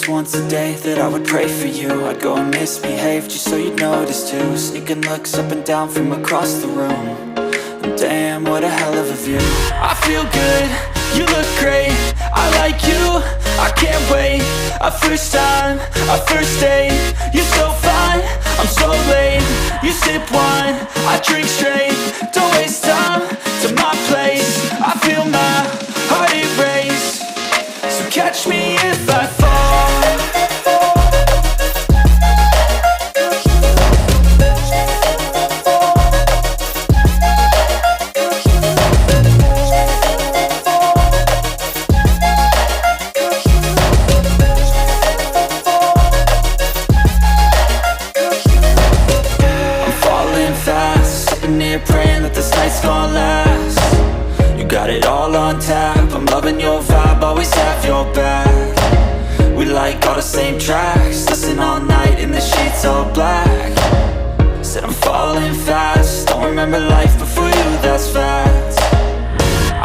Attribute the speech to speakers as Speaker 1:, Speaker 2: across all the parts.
Speaker 1: just once a day that I would pray for you. I'd go and misbehave just so you'd notice too. Sneaking looks up and down from across the room. And damn, what a hell of a view. I feel good, you look great, I like you, I can't wait. A first time, a first date, you're so fine, I'm so late. You sip wine, I drink straight, don't waste time to my place. I feel my heart erase, so catch me if I fall. Praying that this night's gonna last. You got it all on tap, I'm loving your vibe, always have your back. We like all the same tracks, listen all night in the sheets all black. Said I'm falling fast, don't remember life before you, that's fact.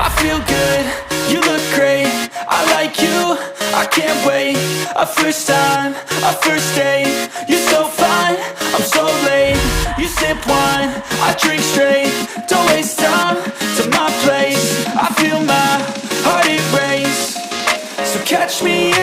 Speaker 1: I feel good, you look great, I like you, I can't wait. A first time, a first date, you're so fine, I'm so late. You sip wine, I drink straight, don't waste time to my place. I feel my heart erase, so catch me